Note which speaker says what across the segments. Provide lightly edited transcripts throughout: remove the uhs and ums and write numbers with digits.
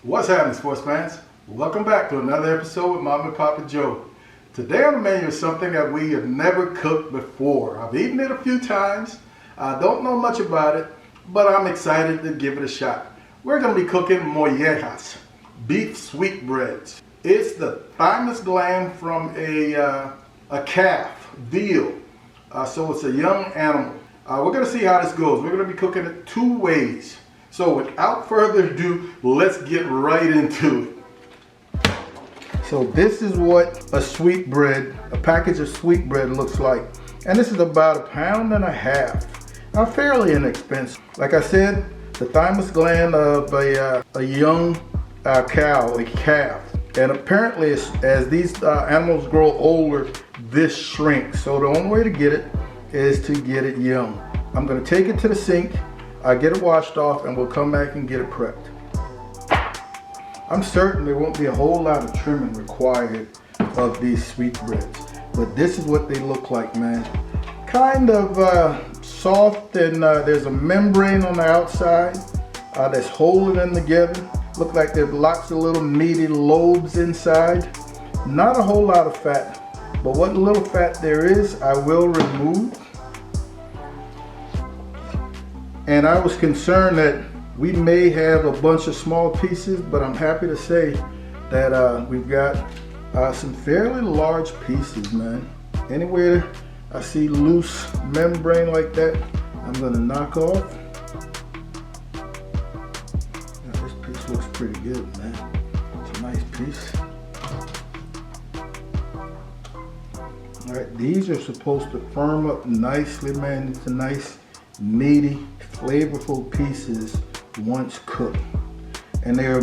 Speaker 1: What's happening, sports fans? Welcome back to another episode with Mom and Papa Joe. Today on the menu is something that we have never cooked before. I've eaten it a few times. I don't know much about it, but I'm excited to give it a shot. We're going to be cooking mollejas, beef sweetbreads. It's the thymus gland from a calf, veal. So it's a young animal. We're going to see how this goes. We're going to be cooking it two ways. So without further ado, let's get right into it. So this is what a package of sweetbread looks like. And this is about 1.5 pounds. Fairly inexpensive. Like I said, the thymus gland of a young cow, a calf. And apparently as these animals grow older, this shrinks. So the only way to get it is to get it young. I'm gonna take it to the sink, get it washed off, and we'll come back and get it prepped. I'm certain there won't be a whole lot of trimming required of these sweetbreads, but this is what they look like, man. Kind of soft, and there's a membrane on the outside that's holding them together. Look like there's lots of little meaty lobes inside. Not a whole lot of fat, but what little fat there is, I will remove. And I was concerned that we may have a bunch of small pieces, but I'm happy to say that we've got some fairly large pieces, man. Anywhere I see loose membrane like that, I'm gonna knock off. Now, this piece looks pretty good, man. It's a nice piece. All right, these are supposed to firm up nicely, man. It's a nice, meaty, flavorful pieces once cooked. And there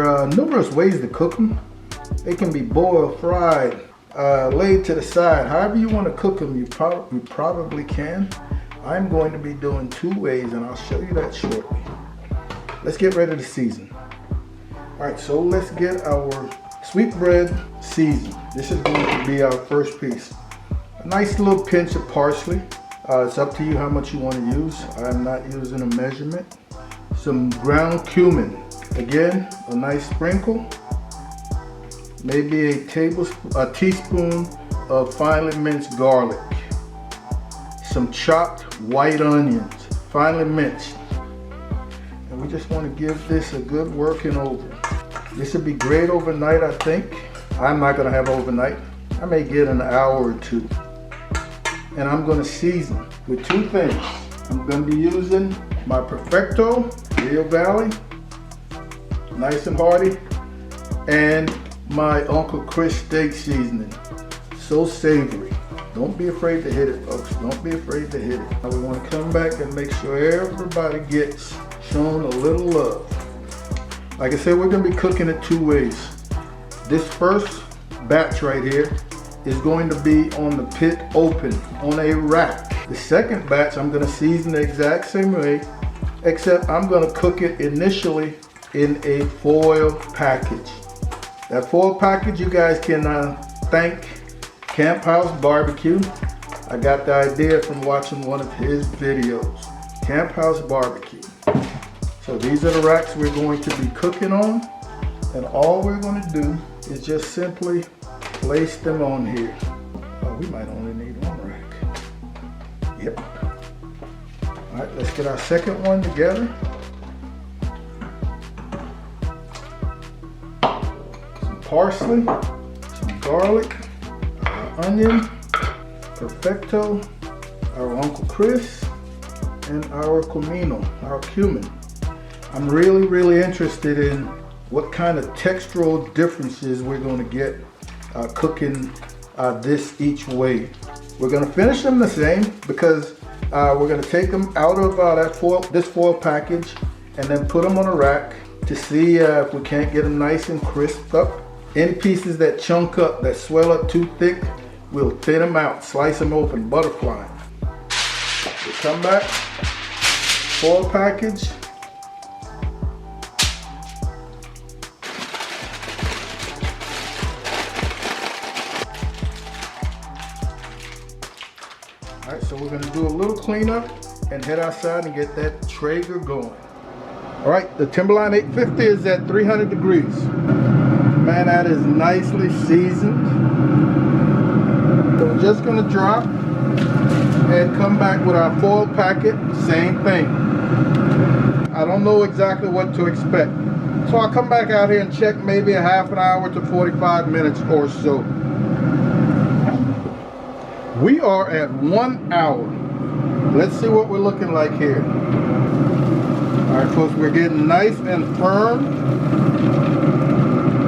Speaker 1: are numerous ways to cook them. They can be boiled, fried, laid to the side. However you want to cook them, you probably can. I'm going to be doing two ways, and I'll show you that shortly. Let's get ready to season. All right, so let's get our sweetbread seasoned. This is going to be our first piece. A nice little pinch of parsley. It's up to you how much you want to use. I'm not using a measurement. Some ground cumin. Again, a nice sprinkle. Maybe a teaspoon of finely minced garlic. Some chopped white onions, finely minced. And we just want to give this a good working over. This would be great overnight, I think. I'm not going to have overnight. I may get an hour or two. And I'm going to season with two things. I'm going to be using my Perfecto Rio Valley, nice and hearty, and my Uncle Chris steak seasoning, so savory. Don't be afraid to hit it, folks. Don't be afraid to hit it. Now we want to come back and make sure everybody gets shown a little love. Like I said, we're going to be cooking it two ways. This first batch right here is going to be on the pit open, on a rack. The second batch I'm going to season the exact same way, except I'm going to cook it initially in a foil package. That foil package, you guys can thank Camp House Barbecue. I got the idea from watching one of his videos. Camp House Barbecue. So these are the racks we're going to be cooking on, and all we're going to do is just simply place them on here. Oh, we might only need one rack. Yep. All right, let's get our second one together. Some parsley, some garlic, our onion, Perfecto, our Uncle Chris, and our comino, our cumin. I'm really interested in what kind of textural differences we're going to get cooking this each way. We're going to finish them the same because we're going to take them out of this foil package and then put them on a rack to see if we can't get them nice and crisped up. Any pieces that chunk up, that swell up too thick, we'll thin them out, slice them open, butterfly. We'll come back, foil package. All right, so we're gonna do a little cleanup and head outside and get that Traeger going. All right, the Timberline 850 is at 300 degrees. Man, that is nicely seasoned. So we're just gonna drop and come back with our foil packet, same thing. I don't know exactly what to expect. So I'll come back out here and check maybe a half an hour to 45 minutes or so. We are at 1 hour. Let's see what we're looking like here. All right, folks, we're getting nice and firm.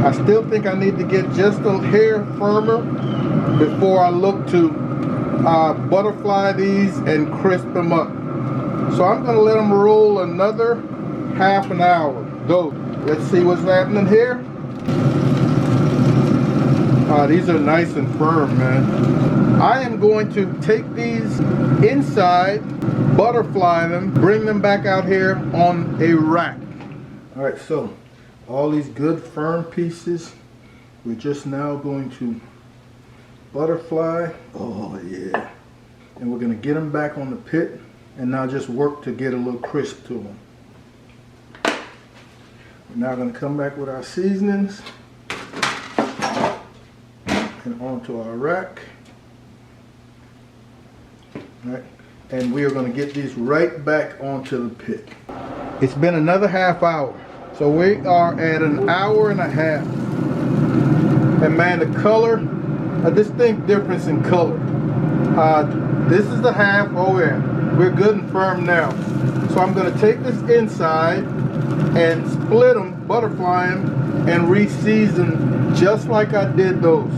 Speaker 1: I still think I need to get just a hair firmer before I look to butterfly these and crisp them up. So I'm gonna let them roll another half an hour. Go. Let's see what's happening here. These are nice and firm, man. I am going to take these inside, butterfly them, bring them back out here on a rack. All right, so all these good firm pieces, we're just now going to butterfly. Oh yeah. And we're gonna get them back on the pit and now just work to get a little crisp to them. We're now gonna come back with our seasonings and onto our rack. All right. And we are going to get these right back onto the pit. It's been another half hour. So we are at an hour and a half. And man, the color, a distinct difference in color. This is the half. Oh yeah, we're good and firm now. So I'm going to take this inside and split them, butterfly them, and re-season just like I did those.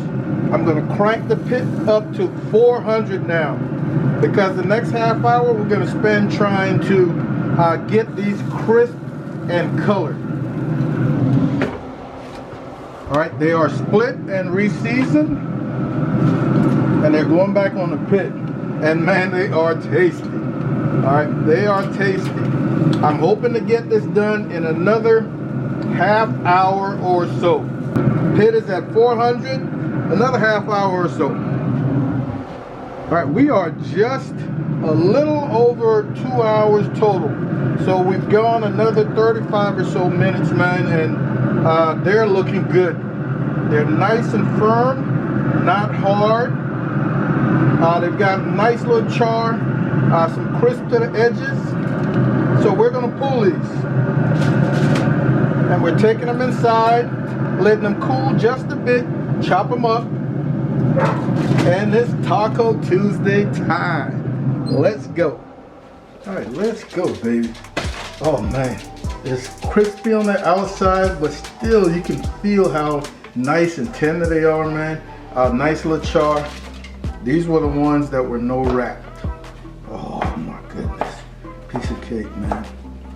Speaker 1: I'm going to crank the pit up to 400 now, because the next half hour we're going to spend trying to get these crisp and colored. All right, they are split and re-seasoned, and they're going back on the pit. And man, they are tasty. All right, they are tasty. I'm hoping to get this done in another half hour or so. Pit is at 400. Another half hour or so. All right, we are just a little over 2 hours total. So we've gone another 35 or so minutes, man, and they're looking good. They're nice and firm, not hard. They've got nice little char, some crisp to the edges. So we're gonna pull these. And we're taking them inside, letting them cool just a bit, chop them up, and it's Taco Tuesday time. Let's go. All right, let's go, baby. Oh man, it's crispy on the outside, but still you can feel how nice and tender they are, man. Nice little char. These were the ones that were no wrapped. Oh my goodness, piece of cake, man.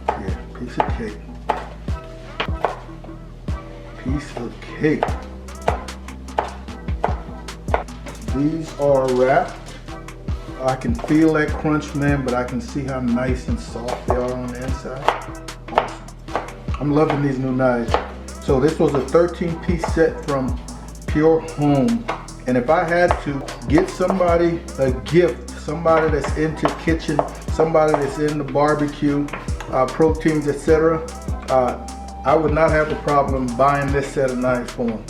Speaker 1: Yeah, piece of cake. Piece of cake. These are wrapped. I can feel that crunch, man, but I can see how nice and soft they are on the inside. Awesome. I'm loving these new knives. So this was a 13-piece set from Pure Home. And if I had to get somebody a gift, somebody that's into kitchen, somebody that's into barbecue, proteins, etc., I would not have a problem buying this set of knives for them.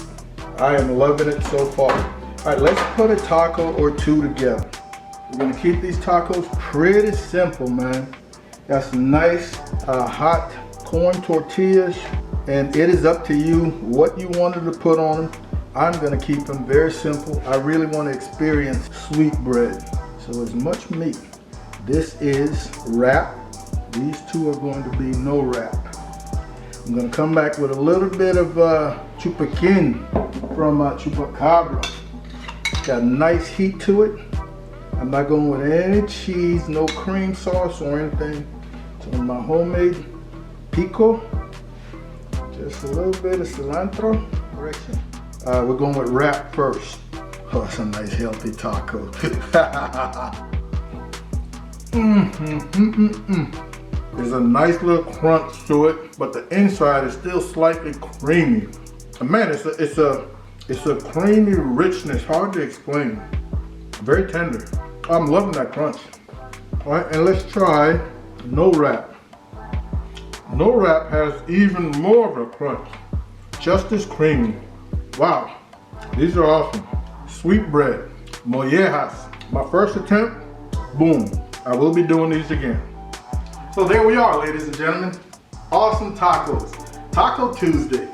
Speaker 1: I am loving it so far. All right, let's put a taco or two together. We're gonna keep these tacos pretty simple, man. Got some nice hot corn tortillas, and it is up to you what you wanted to put on them. I'm gonna keep them very simple. I really want to experience sweetbread. So as much meat. This is wrap. These two are going to be no wrap. I'm gonna come back with a little bit of chupaquin from Chupacabra. Got a nice heat to it. I'm not going with any cheese, no cream sauce or anything. So my homemade pico, just a little bit of cilantro. Correction. We're going with wrap first. Oh, it's a nice healthy taco. There's a nice little crunch to it, but the inside is still slightly creamy. And man, it's a creamy richness, hard to explain. Very tender. I'm loving that crunch. All right, and let's try no wrap. No wrap has even more of a crunch. Just as creamy. Wow, these are awesome. Sweetbread, Mollejas. My first attempt, boom. I will be doing these again. So there we are, ladies and gentlemen. Awesome tacos. Taco Tuesday.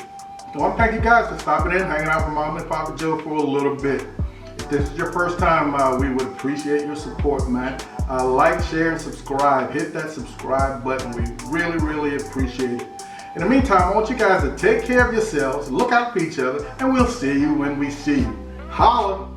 Speaker 1: I want to thank you guys for stopping in, hanging out with Mom and Papa Joe for a little bit. If this is your first time, we would appreciate your support, man. Like, share, and subscribe. Hit that subscribe button. We really, really appreciate it. In the meantime, I want you guys to take care of yourselves, look out for each other, and we'll see you when we see you. Holla!